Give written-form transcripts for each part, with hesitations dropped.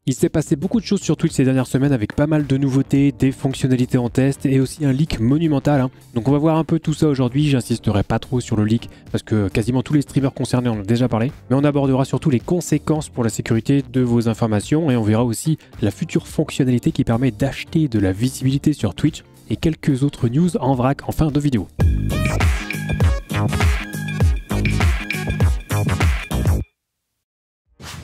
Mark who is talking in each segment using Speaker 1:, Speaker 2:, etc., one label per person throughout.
Speaker 1: Il s'est passé beaucoup de choses sur Twitch ces dernières semaines avec pas mal de nouveautés, des fonctionnalités en test et aussi un leak monumental. Donc on va voir un peu tout ça aujourd'hui, j'insisterai pas trop sur le leak parce que quasiment tous les streamers concernés en ont déjà parlé. Mais on abordera surtout les conséquences pour la sécurité de vos informations et on verra aussi la future fonctionnalité qui permet d'acheter de la visibilité sur Twitch et quelques autres news en vrac en fin de vidéo.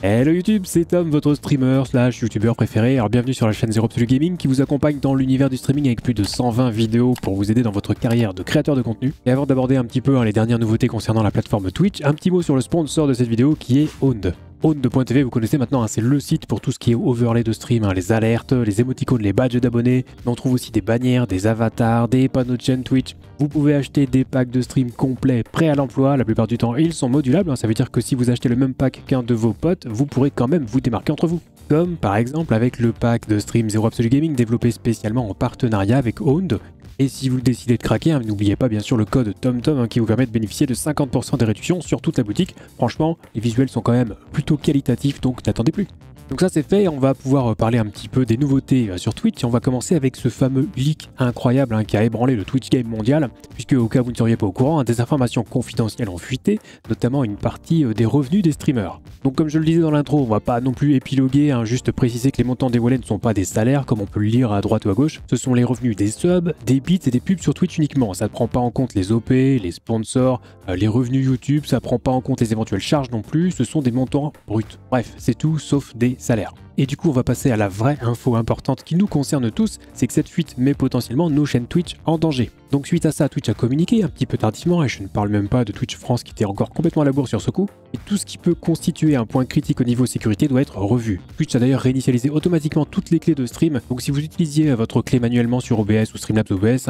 Speaker 1: Hello YouTube, c'est Tom, votre streamer slash youtubeur préféré. Alors bienvenue sur la chaîne Zero Absolute Gaming qui vous accompagne dans l'univers du streaming avec plus de 120 vidéos pour vous aider dans votre carrière de créateur de contenu. Et avant d'aborder un petit peu les dernières nouveautés concernant la plateforme Twitch, un petit mot sur le sponsor de cette vidéo qui est Owned. Owned.tv, vous connaissez maintenant, c'est le site pour tout ce qui est overlay de stream, les alertes, les émoticônes, les badges d'abonnés. Mais on trouve aussi des bannières, des avatars, des panneaux de chaîne Twitch. Vous pouvez acheter des packs de stream complets prêts à l'emploi. La plupart du temps, ils sont modulables. Ça veut dire que si vous achetez le même pack qu'un de vos potes, vous pourrez quand même vous démarquer entre vous. Comme par exemple avec le pack de stream Zero Absolute Gaming développé spécialement en partenariat avec Owned. Et si vous décidez de craquer, n'oubliez pas bien sûr le code TomTom qui vous permet de bénéficier de 50% de réduction sur toute la boutique. Franchement, les visuels sont quand même plutôt qualitatifs, donc n'attendez plus. Donc ça c'est fait, on va pouvoir parler un petit peu des nouveautés sur Twitch. On va commencer avec ce fameux leak incroyable qui a ébranlé le Twitch Game mondial, puisque au cas où vous ne seriez pas au courant, des informations confidentielles ont fuité, notamment une partie des revenus des streamers. Donc comme je le disais dans l'intro, on va pas non plus épiloguer, juste préciser que les montants des wallets ne sont pas des salaires comme on peut le lire à droite ou à gauche. Ce sont les revenus des subs, des bits et des pubs sur Twitch uniquement. Ça ne prend pas en compte les OP, les sponsors, les revenus YouTube, ça ne prend pas en compte les éventuelles charges non plus, ce sont des montants bruts. Bref, c'est tout sauf des salaires. Et du coup, on va passer à la vraie info importante qui nous concerne tous, c'est que cette fuite met potentiellement nos chaînes Twitch en danger. Donc suite à ça, Twitch a communiqué un petit peu tardivement, et je ne parle même pas de Twitch France qui était encore complètement à la bourre sur ce coup, et tout ce qui peut constituer un point critique au niveau sécurité doit être revu. Twitch a d'ailleurs réinitialisé automatiquement toutes les clés de stream, donc si vous utilisiez votre clé manuellement sur OBS ou Streamlabs OBS,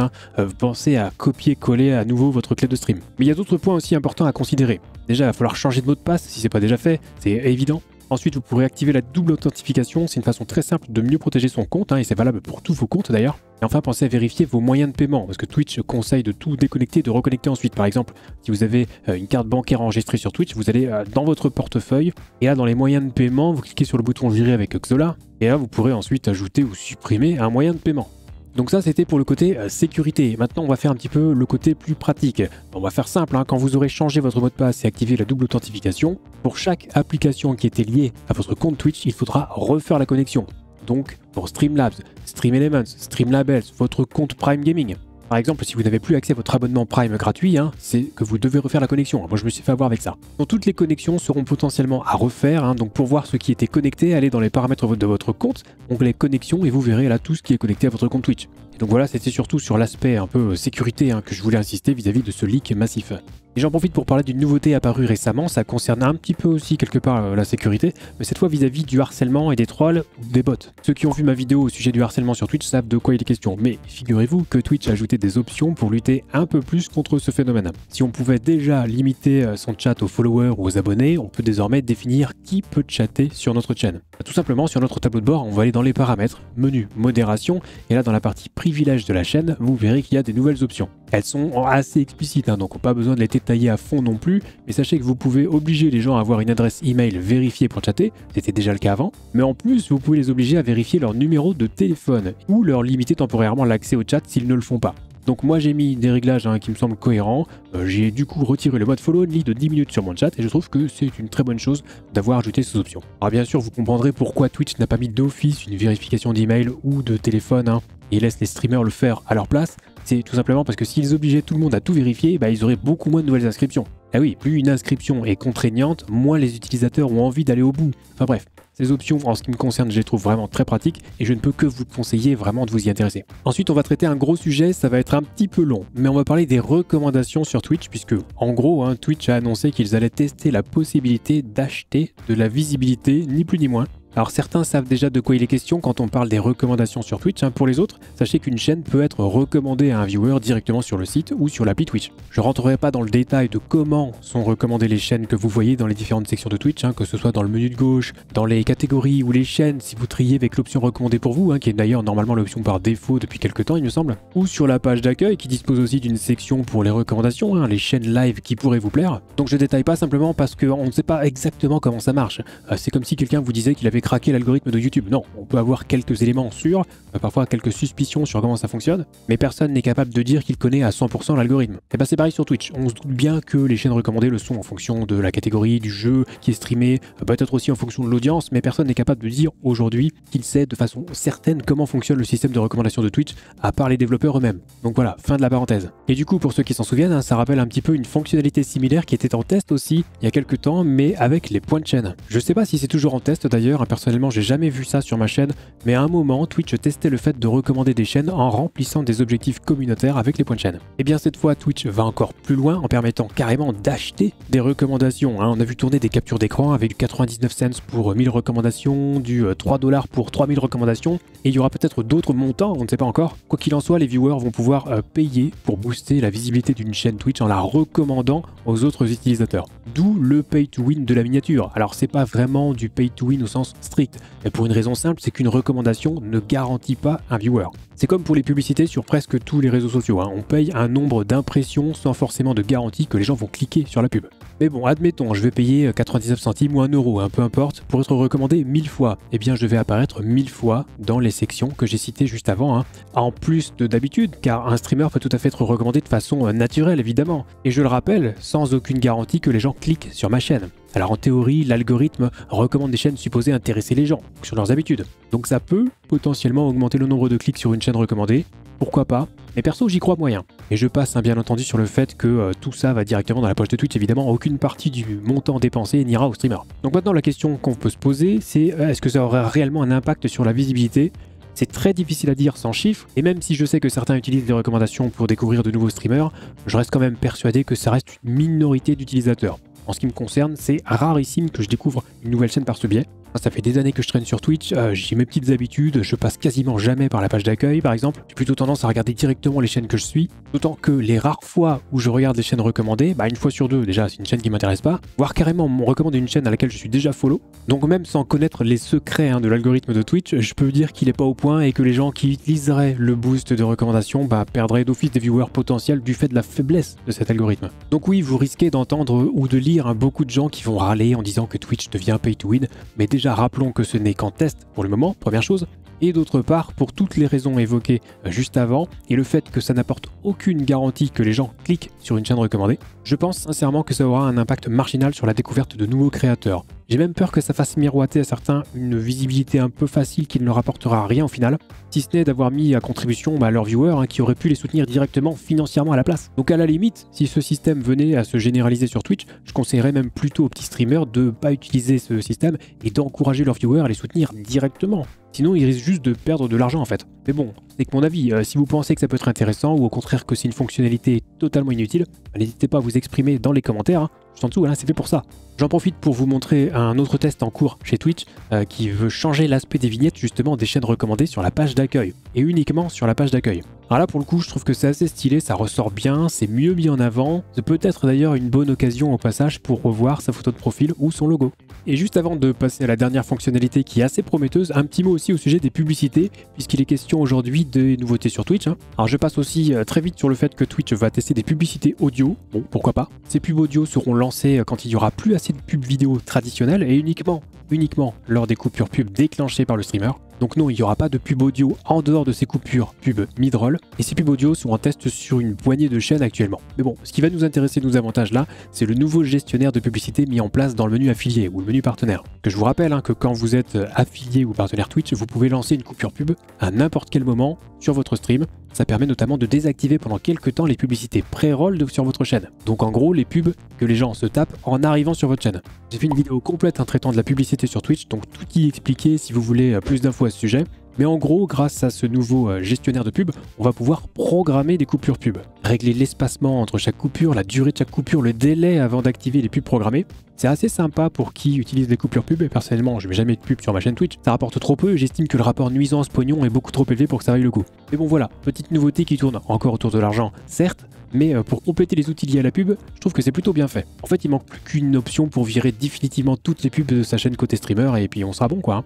Speaker 1: pensez à copier-coller à nouveau votre clé de stream. Mais il y a d'autres points aussi importants à considérer. Déjà, il va falloir changer de mot de passe si c'est pas déjà fait, c'est évident. Ensuite, vous pourrez activer la double authentification, c'est une façon très simple de mieux protéger son compte, et c'est valable pour tous vos comptes d'ailleurs. Et enfin, pensez à vérifier vos moyens de paiement, parce que Twitch conseille de tout déconnecter, de reconnecter ensuite. Par exemple, si vous avez une carte bancaire enregistrée sur Twitch, vous allez dans votre portefeuille, et là dans les moyens de paiement, vous cliquez sur le bouton virer avec Xola, et là vous pourrez ensuite ajouter ou supprimer un moyen de paiement. Donc ça c'était pour le côté sécurité. Maintenant on va faire un petit peu le côté plus pratique. On va faire simple, quand vous aurez changé votre mot de passe et activé la double authentification, pour chaque application qui était liée à votre compte Twitch, il faudra refaire la connexion. Donc pour Streamlabs, StreamElements, Streamlabs, votre compte Prime Gaming. Par exemple, si vous n'avez plus accès à votre abonnement Prime gratuit, c'est que vous devez refaire la connexion. Moi, je me suis fait avoir avec ça. Donc, toutes les connexions seront potentiellement à refaire. Donc, pour voir ce qui était connecté, allez dans les paramètres de votre compte, onglet connexion, et vous verrez là tout ce qui est connecté à votre compte Twitch. Et donc voilà, c'était surtout sur l'aspect un peu sécurité que je voulais insister vis-à-vis de ce leak massif. Et j'en profite pour parler d'une nouveauté apparue récemment, ça concerne un petit peu aussi quelque part la sécurité, mais cette fois vis-à-vis du harcèlement et des trolls ou des bots. Ceux qui ont vu ma vidéo au sujet du harcèlement sur Twitch savent de quoi il est question, mais figurez-vous que Twitch a ajouté des options pour lutter un peu plus contre ce phénomène. Si on pouvait déjà limiter son chat aux followers ou aux abonnés, on peut désormais définir qui peut chatter sur notre chaîne. Tout simplement, sur notre tableau de bord, on va aller dans les paramètres, menu modération, et là dans la partie privilèges de la chaîne, vous verrez qu'il y a des nouvelles options. Elles sont assez explicites, donc pas besoin de les détailler à fond non plus, mais sachez que vous pouvez obliger les gens à avoir une adresse email vérifiée pour chatter, c'était déjà le cas avant, mais en plus vous pouvez les obliger à vérifier leur numéro de téléphone ou leur limiter temporairement l'accès au chat s'ils ne le font pas. Donc moi j'ai mis des réglages qui me semblent cohérents, j'ai du coup retiré le mode follow only de 10 minutes sur mon chat et je trouve que c'est une très bonne chose d'avoir ajouté ces options. Alors bien sûr vous comprendrez pourquoi Twitch n'a pas mis d'office une vérification d'email ou de téléphone et laisse les streamers le faire à leur place. C'est tout simplement parce que s'ils obligeaient tout le monde à tout vérifier, ils auraient beaucoup moins de nouvelles inscriptions. Ah oui, plus une inscription est contraignante, moins les utilisateurs ont envie d'aller au bout. Enfin bref, ces options, en ce qui me concerne, je les trouve vraiment très pratiques et je ne peux que vous conseiller vraiment de vous y intéresser. Ensuite, on va traiter un gros sujet, ça va être un petit peu long, mais on va parler des recommandations sur Twitch puisque, en gros, Twitch a annoncé qu'ils allaient tester la possibilité d'acheter de la visibilité, ni plus ni moins. Alors certains savent déjà de quoi il est question quand on parle des recommandations sur Twitch. Pour les autres, sachez qu'une chaîne peut être recommandée à un viewer directement sur le site ou sur l'appli Twitch. Je rentrerai pas dans le détail de comment sont recommandées les chaînes que vous voyez dans les différentes sections de Twitch, que ce soit dans le menu de gauche, dans les catégories ou les chaînes, si vous triez avec l'option recommandée pour vous, qui est d'ailleurs normalement l'option par défaut depuis quelques temps il me semble, ou sur la page d'accueil qui dispose aussi d'une section pour les recommandations, les chaînes live qui pourraient vous plaire. Donc je détaille pas simplement parce qu'on ne sait pas exactement comment ça marche. C'est comme si quelqu'un vous disait qu'il avait craquer l'algorithme de YouTube. Non, on peut avoir quelques éléments sûrs, parfois quelques suspicions sur comment ça fonctionne, mais personne n'est capable de dire qu'il connaît à 100% l'algorithme. Et c'est pareil sur Twitch. On se doute bien que les chaînes recommandées le sont en fonction de la catégorie du jeu qui est streamé, peut-être aussi en fonction de l'audience, mais personne n'est capable de dire aujourd'hui qu'il sait de façon certaine comment fonctionne le système de recommandation de Twitch, à part les développeurs eux-mêmes. Donc voilà, fin de la parenthèse. Et du coup, pour ceux qui s'en souviennent, ça rappelle un petit peu une fonctionnalité similaire qui était en test aussi il y a quelques temps, mais avec les points de chaîne. Je sais pas si c'est toujours en test d'ailleurs, personnellement j'ai jamais vu ça sur ma chaîne, mais à un moment Twitch testait le fait de recommander des chaînes en remplissant des objectifs communautaires avec les points de chaîne. Et bien cette fois Twitch va encore plus loin en permettant carrément d'acheter des recommandations. On a vu tourner des captures d'écran avec du 99 cents pour 1000 recommandations, du 3 $ pour 3000 recommandations, et il y aura peut-être d'autres montants, on ne sait pas encore. Quoi qu'il en soit, les viewers vont pouvoir payer pour booster la visibilité d'une chaîne Twitch en la recommandant aux autres utilisateurs. D'où le pay to win de la miniature. Alors c'est pas vraiment du pay to win au sens strict, mais pour une raison simple, c'est qu'une recommandation ne garantit pas un viewer. C'est comme pour les publicités sur presque tous les réseaux sociaux, on paye un nombre d'impressions sans forcément de garantie que les gens vont cliquer sur la pub. Mais bon, admettons, je vais payer 99 centimes ou 1 €, peu importe, pour être recommandé 1000 fois. Eh bien, je vais apparaître 1000 fois dans les sections que j'ai citées juste avant, en plus de d'habitude, car un streamer peut tout à fait être recommandé de façon naturelle, évidemment. Et je le rappelle, sans aucune garantie que les gens cliquent sur ma chaîne. Alors en théorie, l'algorithme recommande des chaînes supposées intéresser les gens sur leurs habitudes. Donc ça peut potentiellement augmenter le nombre de clics sur une chaîne recommandée, pourquoi pas, mais perso j'y crois moyen. Et je passe bien entendu sur le fait que tout ça va directement dans la poche de Twitch, évidemment aucune partie du montant dépensé n'ira au streamer. Donc maintenant la question qu'on peut se poser, c'est est-ce que ça aura réellement un impact sur la visibilité ? C'est très difficile à dire sans chiffres, et même si je sais que certains utilisent les recommandations pour découvrir de nouveaux streamers, je reste quand même persuadé que ça reste une minorité d'utilisateurs. En ce qui me concerne, c'est rarissime que je découvre une nouvelle chaîne par ce biais. Ça fait des années que je traîne sur Twitch, j'ai mes petites habitudes, je passe quasiment jamais par la page d'accueil par exemple. J'ai plutôt tendance à regarder directement les chaînes que je suis, d'autant que les rares fois où je regarde les chaînes recommandées, une fois sur deux déjà c'est une chaîne qui m'intéresse pas, voire carrément on me recommande une chaîne à laquelle je suis déjà follow. Donc même sans connaître les secrets de l'algorithme de Twitch, je peux dire qu'il est pas au point et que les gens qui utiliseraient le boost de recommandation perdraient d'office des viewers potentiels du fait de la faiblesse de cet algorithme. Donc oui, vous risquez d'entendre ou de lire beaucoup de gens qui vont râler en disant que Twitch devient pay to win, mais déjà rappelons que ce n'est qu'en test pour le moment, première chose, et d'autre part, pour toutes les raisons évoquées juste avant, et le fait que ça n'apporte aucune garantie que les gens cliquent sur une chaîne recommandée, je pense sincèrement que ça aura un impact marginal sur la découverte de nouveaux créateurs. J'ai même peur que ça fasse miroiter à certains une visibilité un peu facile qui ne leur apportera rien au final, si ce n'est d'avoir mis à contribution leurs viewers qui auraient pu les soutenir directement financièrement à la place. Donc à la limite, si ce système venait à se généraliser sur Twitch, je conseillerais même plutôt aux petits streamers de ne pas utiliser ce système et d'encourager leurs viewers à les soutenir directement. Sinon, ils risquent juste de perdre de l'argent en fait. Mais bon, c'est que mon avis, si vous pensez que ça peut être intéressant ou au contraire que c'est une fonctionnalité totalement inutile, n'hésitez pas à vous exprimer dans les commentaires. Juste en dessous, c'est fait pour ça. J'en profite pour vous montrer un autre test en cours chez Twitch qui veut changer l'aspect des vignettes justement des chaînes recommandées sur la page d'accueil et uniquement sur la page d'accueil. Alors là pour le coup je trouve que c'est assez stylé, ça ressort bien, c'est mieux mis en avant, c'est peut-être d'ailleurs une bonne occasion au passage pour revoir sa photo de profil ou son logo. Et juste avant de passer à la dernière fonctionnalité qui est assez prometteuse, un petit mot aussi au sujet des publicités puisqu'il est question aujourd'hui des nouveautés sur Twitch. Alors je passe aussi très vite sur le fait que Twitch va tester des publicités audio, bon pourquoi pas. Ces pubs audio seront lancées quand il n'y aura plus assez de pubs vidéo traditionnelles et uniquement lors des coupures pub déclenchées par le streamer. Donc non, il n'y aura pas de pub audio en dehors de ces coupures pub mid-roll, et ces pubs audio sont en test sur une poignée de chaînes actuellement. Mais bon, ce qui va nous intéresser, nous avantages là, c'est le nouveau gestionnaire de publicité mis en place dans le menu affilié ou le menu partenaire. Que je vous rappelle que quand vous êtes affilié ou partenaire Twitch, vous pouvez lancer une coupure pub à n'importe quel moment sur votre stream. Ça permet notamment de désactiver pendant quelques temps les publicités pré-roll sur votre chaîne. Donc en gros, les pubs que les gens se tapent en arrivant sur votre chaîne. J'ai fait une vidéo complète traitant de la publicité sur Twitch, donc tout y expliqué si vous voulez plus d'infos à ce sujet. Mais en gros, grâce à ce nouveau gestionnaire de pub, on va pouvoir programmer des coupures pub. Régler l'espacement entre chaque coupure, la durée de chaque coupure, le délai avant d'activer les pubs programmées. C'est assez sympa pour qui utilise des coupures pub et personnellement, je mets jamais de pub sur ma chaîne Twitch. Ça rapporte trop peu et j'estime que le rapport nuisance-pognon est beaucoup trop élevé pour que ça vaille le coup. Mais bon voilà, petite nouveauté qui tourne encore autour de l'argent, certes, mais pour compléter les outils liés à la pub, je trouve que c'est plutôt bien fait. En fait, il manque plus qu'une option pour virer définitivement toutes les pubs de sa chaîne côté streamer et puis on sera bon quoi.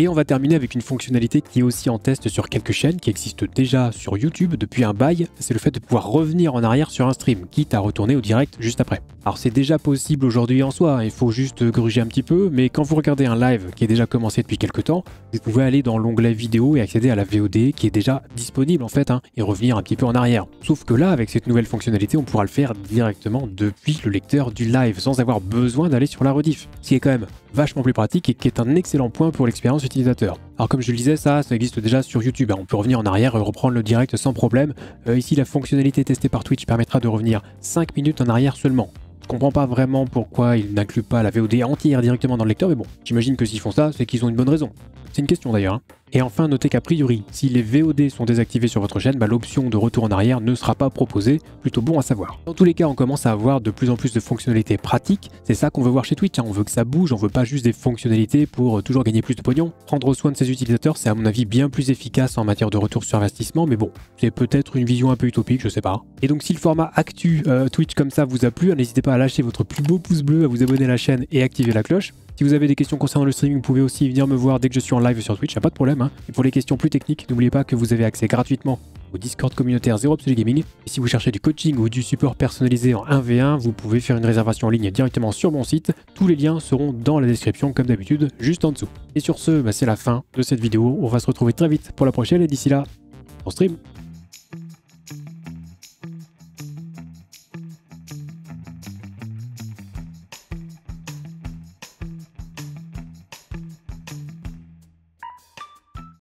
Speaker 1: Et on va terminer avec une fonctionnalité qui est aussi en test sur quelques chaînes, qui existent déjà sur YouTube depuis un bail, c'est le fait de pouvoir revenir en arrière sur un stream, quitte à retourner au direct juste après. Alors c'est déjà possible aujourd'hui en soi, il faut juste gruger un petit peu, mais quand vous regardez un live qui est déjà commencé depuis quelques temps, vous pouvez aller dans l'onglet vidéo et accéder à la VOD qui est déjà disponible en fait, et revenir un petit peu en arrière. Sauf que là, avec cette nouvelle fonctionnalité, on pourra le faire directement depuis le lecteur du live, sans avoir besoin d'aller sur la rediff, ce qui est quand même vachement plus pratique et qui est un excellent point pour l'expérience utilisateur. Alors comme je le disais, ça existe déjà sur YouTube, on peut revenir en arrière et reprendre le direct sans problème. Ici, la fonctionnalité testée par Twitch permettra de revenir 5 minutes en arrière seulement. Je comprends pas vraiment pourquoi ils n'incluent pas la VOD entière directement dans le lecteur, mais bon, j'imagine que s'ils font ça, c'est qu'ils ont une bonne raison. C'est une question d'ailleurs. Et enfin, notez qu'a priori, si les VOD sont désactivés sur votre chaîne, l'option de retour en arrière ne sera pas proposée, plutôt bon à savoir. Dans tous les cas, on commence à avoir de plus en plus de fonctionnalités pratiques, c'est ça qu'on veut voir chez Twitch, on veut que ça bouge, on veut pas juste des fonctionnalités pour toujours gagner plus de pognon. Prendre soin de ses utilisateurs, c'est à mon avis bien plus efficace en matière de retour sur investissement, mais bon, c'est peut-être une vision un peu utopique, je sais pas. Et donc si le format actu Twitch comme ça vous a plu, n'hésitez pas à lâcher votre plus beau pouce bleu, à vous abonner à la chaîne et activer la cloche. Si vous avez des questions concernant le streaming, vous pouvez aussi venir me voir dès que je suis en live sur Twitch, y a pas de problème. Et pour les questions plus techniques, n'oubliez pas que vous avez accès gratuitement au Discord communautaire Zero Absolute Gaming. Et si vous cherchez du coaching ou du support personnalisé en 1v1, vous pouvez faire une réservation en ligne directement sur mon site. Tous les liens seront dans la description comme d'habitude, juste en dessous. Et sur ce, c'est la fin de cette vidéo. On va se retrouver très vite pour la prochaine et d'ici là, on stream.